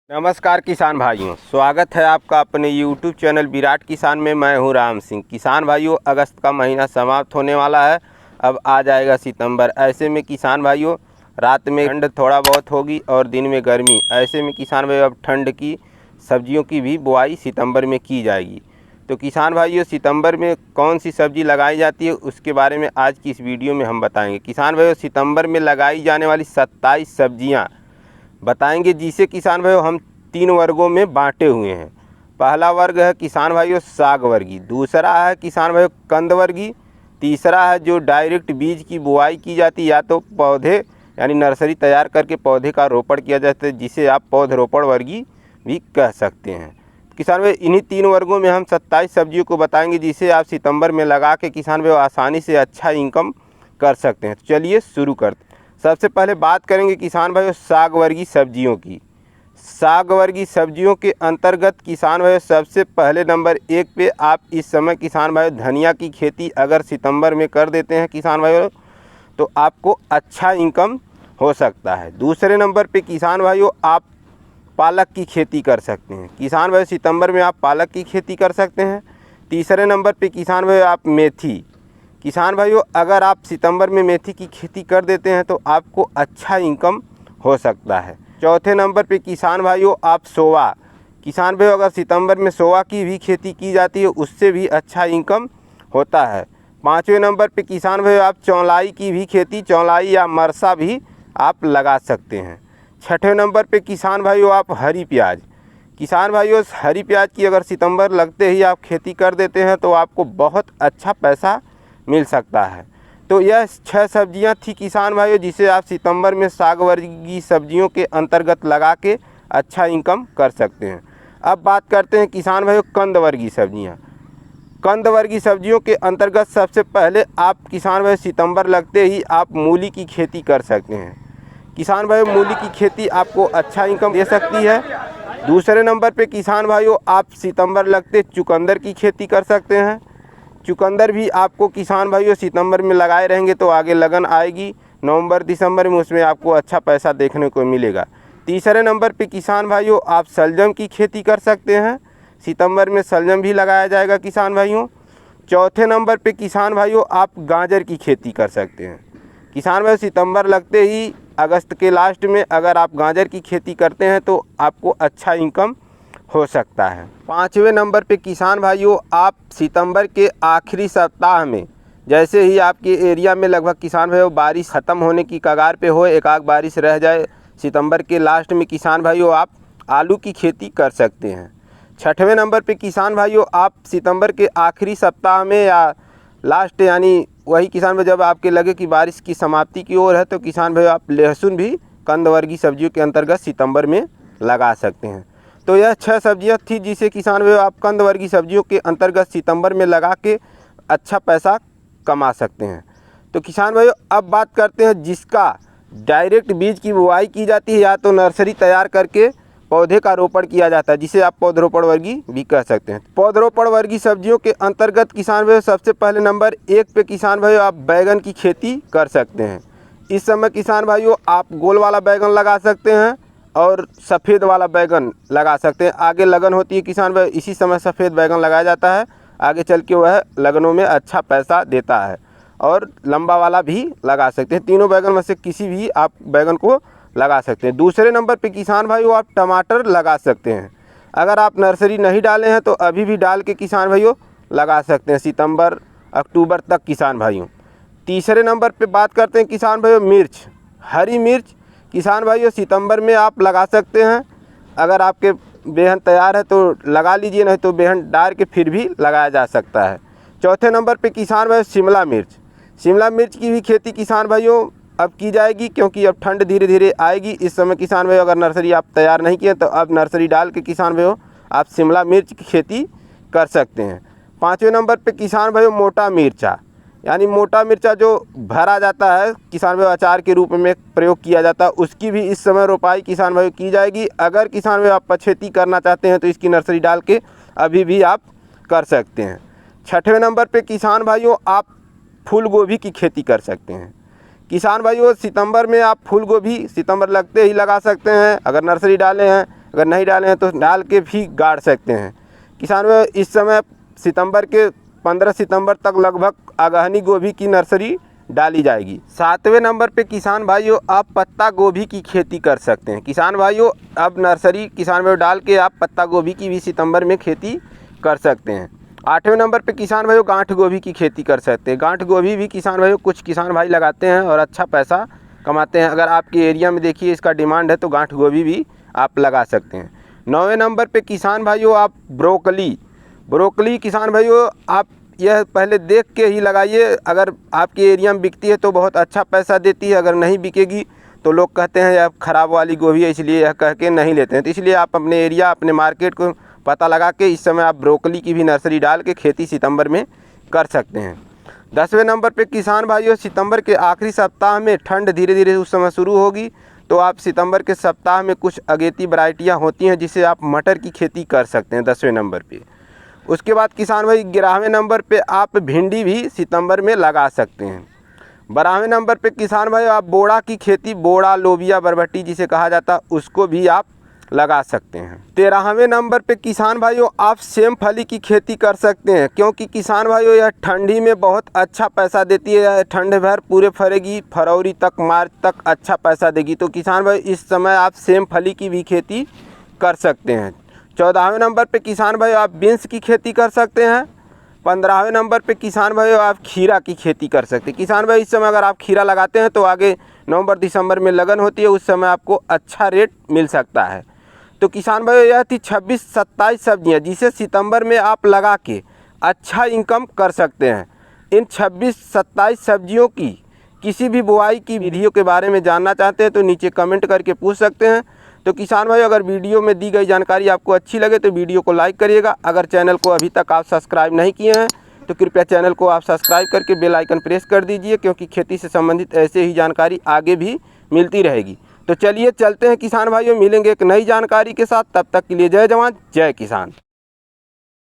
नमस्कार किसान भाइयों, स्वागत है आपका अपने YouTube चैनल विराट किसान में। मैं हूं राम सिंह। किसान भाइयों, अगस्त का महीना समाप्त होने वाला है, अब आ जाएगा सितंबर। ऐसे में किसान भाइयों, रात में ठंड थोड़ा बहुत होगी और दिन में गर्मी। ऐसे में किसान भाइयों, अब ठंड की सब्जियों की भी बुआई सितंबर में की जाएगी। तो किसान भाइयों, सितंबर में कौन सी सब्ज़ी लगाई जाती है उसके बारे में आज की इस वीडियो में हम बताएँगे। किसान भाइयों, सितंबर में लगाई जाने वाली 27 सब्जियाँ बताएंगे, जिसे किसान भाइयों हम 3 वर्गों में बांटे हुए हैं। पहला वर्ग है किसान भाइयों साग वर्गीय, दूसरा है किसान भाइयों कंद वर्गीय, तीसरा है जो डायरेक्ट बीज की बुआई की जाती है, या तो पौधे यानी नर्सरी तैयार करके पौधे का रोपण किया जाता है, जिसे आप पौधरोपण वर्गीय भी कह सकते हैं। किसान भाई, इन्हीं 3 वर्गों में हम 27 सब्जियों को बताएंगे, जिसे आप सितंबर में लगा के किसान भाई आसानी से अच्छा इनकम कर सकते हैं। तो चलिए शुरू करते हैं। सबसे पहले बात करेंगे किसान भाइयों साग वर्गीय सब्जियों की। साग वर्गीय सब्जियों के अंतर्गत किसान भाइयों सबसे पहले नंबर 1 पे आप इस समय किसान भाइयों धनिया की खेती अगर सितंबर में कर देते हैं किसान भाइयों, तो आपको अच्छा इनकम हो सकता है। दूसरे नंबर पे किसान भाइयों आप पालक की खेती कर सकते हैं। किसान भाइयों, सितंबर में आप पालक की खेती कर सकते हैं। तीसरे नंबर पे किसान भाइयों आप मेथी। किसान भाइयों, अगर आप सितंबर में मेथी की खेती कर देते हैं तो आपको अच्छा इनकम हो सकता है। चौथे नंबर पे किसान भाइयों आप सोवा। किसान भाइयों, अगर सितंबर में सोवा की भी खेती की जाती है, उससे भी अच्छा इनकम होता है। पाँचवें नंबर पे किसान भाइयों आप चौलाई की भी खेती, चौलाई या मरसा भी आप लगा सकते हैं। छठवें नंबर पे किसान भाइयों आप हरी प्याज। किसान भाइयों, हरी प्याज की अगर सितंबर लगते ही आप खेती कर देते हैं तो आपको बहुत अच्छा पैसा मिल सकता है। तो यह 6 सब्जियां थी किसान भाइयों, जिसे आप सितंबर में साग वर्गीय सब्जियों के अंतर्गत लगा के अच्छा इनकम कर सकते हैं। अब बात करते हैं किसान भाइयों कंद वर्गीय सब्जियां। कंद वर्गीय सब्जियों के अंतर्गत सबसे पहले आप किसान भाइयों सितंबर लगते ही आप मूली की खेती कर सकते हैं। किसान भाइयों, मूली की खेती आपको अच्छा इनकम दे सकती है। दूसरे नंबर पे किसान भाइयों आप सितंबर लगते चुकंदर की खेती कर सकते हैं। चुकंदर भी आपको किसान भाइयों सितंबर में लगाए रहेंगे तो आगे लगन आएगी, नवंबर दिसंबर में उसमें आपको अच्छा पैसा देखने को मिलेगा। तीसरे नंबर पे किसान भाइयों आप शलजम की खेती कर सकते हैं। सितंबर में शलजम भी लगाया जाएगा किसान भाइयों। चौथे नंबर पे किसान भाइयों आप गाजर की खेती कर सकते हैं। किसान भाइयों, सितंबर लगते ही अगस्त के लास्ट में अगर आप गाजर की खेती करते हैं तो आपको अच्छा इनकम हो सकता है। पाँचवें नंबर पे किसान भाइयों आप सितंबर के आखिरी सप्ताह में, जैसे ही आपके एरिया में लगभग किसान भाइयों बारिश ख़त्म होने की कगार पे हो, एक आध बारिश रह जाए, सितंबर के लास्ट में किसान भाइयों आप आलू की खेती कर सकते हैं। छठवें नंबर पे किसान भाइयों आप सितंबर के आखिरी सप्ताह में या लास्ट यानी वही किसान भाई जब आपके लगे कि बारिश की समाप्ति की ओर है, तो किसान भाइयों आप लहसुन भी कंद वर्गीय सब्जियों के अंतर्गत सितंबर में लगा सकते हैं। तो यह 6 सब्जियां थी जिसे किसान भाइयों आप कंद वर्गीय सब्जियों के अंतर्गत सितंबर में लगा के अच्छा पैसा कमा सकते हैं। तो किसान भाइयों, अब बात करते हैं जिसका डायरेक्ट बीज की बुआई की जाती है, या तो नर्सरी तैयार करके पौधे का रोपण किया जाता है, जिसे आप पौधरोपण वर्गीय भी कह सकते हैं। पौधरोपण वर्गीय सब्जियों के अंतर्गत किसान भाइयों सबसे पहले नंबर 1 पे किसान भाइयों आप बैगन की खेती कर सकते हैं। इस समय किसान भाइयों आप गोल वाला बैगन लगा सकते हैं और सफ़ेद वाला बैगन लगा सकते हैं। आगे लगन होती है किसान भाई, इसी समय सफ़ेद बैगन लगाया जाता है, आगे चल के वह लगनों में अच्छा पैसा देता है। और लंबा वाला भी लगा सकते हैं। तीनों बैगन में से किसी भी आप बैगन को लगा सकते हैं। दूसरे नंबर पे किसान भाइयों आप टमाटर लगा सकते हैं। अगर आप नर्सरी नहीं डाले हैं तो अभी भी डाल के किसान भाइयों लगा सकते हैं सितंबर अक्टूबर तक किसान भाइयों। तीसरे नंबर पे बात करते हैं किसान भाइयों मिर्च, हरी मिर्च। किसान भाइयों सितंबर में आप लगा सकते हैं। अगर आपके बेहन तैयार है तो लगा लीजिए, नहीं तो बेहन डाल के फिर भी लगाया जा सकता है। चौथे नंबर पे किसान भाइयों शिमला मिर्च। शिमला मिर्च की भी खेती किसान भाइयों अब की जाएगी, क्योंकि अब ठंड धीरे धीरे आएगी। इस समय किसान भाइयों अगर नर्सरी आप तैयार नहीं किए तो अब नर्सरी डाल के किसान भाइयों आप शिमला मिर्च की खेती कर सकते हैं। पाँचवें नंबर पे किसान भाइयों मोटा मिर्चा, यानी मोटा मिर्चा जो भरा जाता है किसान भाइयों अचार के रूप में प्रयोग किया जाता है, उसकी भी इस समय रोपाई किसान भाइयों की जाएगी। अगर किसान भाइयों आप पछेती करना चाहते हैं तो इसकी नर्सरी डाल के अभी भी आप कर सकते हैं। छठवें नंबर पे किसान भाइयों आप फूल गोभी की खेती कर सकते हैं। किसान भाइयों सितंबर में आप फूल गोभी सितंबर लगते ही लगा सकते हैं। अगर नर्सरी डाले हैं, अगर नहीं डाले हैं तो डाल के भी गाड़ सकते हैं। किसान भाइयों इस समय सितंबर के 15 सितंबर तक लगभग अगहनी गोभी की नर्सरी डाली जाएगी। 7वें नंबर पे किसान भाइयों आप पत्ता गोभी की खेती कर सकते हैं। किसान भाइयों अब नर्सरी किसान भाइयों डाल के आप पत्ता गोभी की भी सितंबर में खेती कर सकते हैं। 8वें नंबर पे किसान भाइयों गांठ गोभी की खेती कर सकते हैं। गांठ गोभी भी किसान भाइयों कुछ किसान भाई लगाते हैं और अच्छा पैसा कमाते हैं। अगर आपके एरिया में देखिए इसका डिमांड है तो गांठ गोभी भी आप लगा सकते हैं। 9वें नंबर पे किसान भाइयों आप ब्रोकली किसान भाइयों आप यह पहले देख के ही लगाइए। अगर आपके एरिया में बिकती है तो बहुत अच्छा पैसा देती है, अगर नहीं बिकेगी तो लोग कहते हैं यह ख़राब वाली गोभी है, इसलिए यह कह के नहीं लेते हैं। तो इसलिए आप अपने एरिया अपने मार्केट को पता लगा के इस समय आप ब्रोकली की भी नर्सरी डाल के खेती सितंबर में कर सकते हैं। 10वें नंबर पे किसान भाइयों सितंबर के आखिरी सप्ताह में ठंड धीरे धीरे उस समय शुरू होगी, तो आप सितंबर के सप्ताह में कुछ अगेती वैरायटियाँ होती हैं जिससे आप मटर की खेती कर सकते हैं 10वें नंबर पे। उसके बाद किसान भाई 11वें नंबर पे आप भिंडी भी सितंबर में लगा सकते हैं। 12वें नंबर पे किसान भाई आप बोड़ा की खेती, बोड़ा लोबिया बरबट्टी जिसे कहा जाता है, उसको भी आप लगा सकते हैं। 13वें नंबर पे किसान भाइयों आप सेम फली की खेती कर सकते हैं, क्योंकि किसान भाइयों यह ठंडी में बहुत अच्छा पैसा देती है। ठंड भर पूरे फरेगी, फरवरी तक मार्च तक अच्छा पैसा देगी। तो किसान भाई इस समय आप सेम फली की भी खेती कर सकते हैं। 14वें नंबर पे किसान भाई आप बीन्स की खेती कर सकते हैं। 15वें नंबर पे किसान भाई आप खीरा की खेती कर सकते हैं। किसान भाई इस समय अगर आप खीरा लगाते हैं तो आगे नवंबर दिसंबर में लगन होती है, उस समय आपको अच्छा रेट मिल सकता है। तो किसान भाई यह थी 26-27 सब्जियां जिसे सितंबर में आप लगा के अच्छा इनकम कर सकते हैं। इन 26-27 सब्जियों की किसी भी बुआई की विधियों के बारे में जानना चाहते हैं तो नीचे कमेंट करके पूछ सकते हैं। तो किसान भाई अगर वीडियो में दी गई जानकारी आपको अच्छी लगे तो वीडियो को लाइक करिएगा। अगर चैनल को अभी तक आप सब्सक्राइब नहीं किए हैं तो कृपया चैनल को आप सब्सक्राइब करके बेल आइकन प्रेस कर दीजिए, क्योंकि खेती से संबंधित ऐसे ही जानकारी आगे भी मिलती रहेगी। तो चलिए चलते हैं किसान भाइयों, मिलेंगे एक नई जानकारी के साथ। तब तक के लिए जय जवान जय किसान।